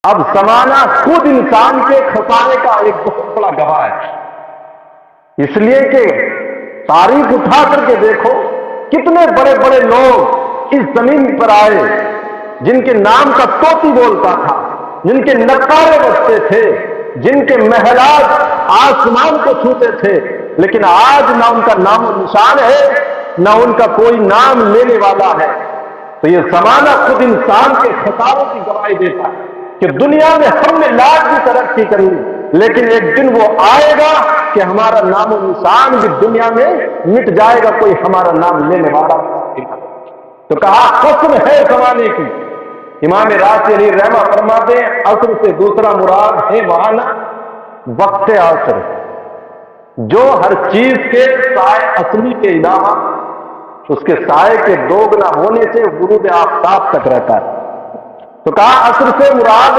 अब जमाना खुद इंसान के खसाने का एक बहुत बड़ा गवाह है, इसलिए कि तारीख उठा करके देखो कितने बड़े बड़े लोग इस जमीन पर आए जिनके नाम का तोती बोलता था, जिनके नकारे बजते थे, जिनके महलात आसमान को छूते थे, लेकिन आज ना उनका नाम निशान है, ना उनका कोई नाम लेने वाला है। तो ये जमाना खुद इंसान के खसारों की गवाही देता है कि दुनिया में हमने लाख भी तरक्की करी, लेकिन एक दिन वो आएगा कि हमारा नाम निशान भी दुनिया में मिट जाएगा, कोई हमारा नाम लेने वाला नहीं। तो कहा कसम है जमाने की। इमाम राशि अली रहमा फरमाते हैं असर से दूसरा मुराद है वहाना वक्त असर, जो हर चीज के साए असली के अलावा उसके साए के दोगुना होने से गुरूब आफताब तक रहता है। तो कहा असर से मुराद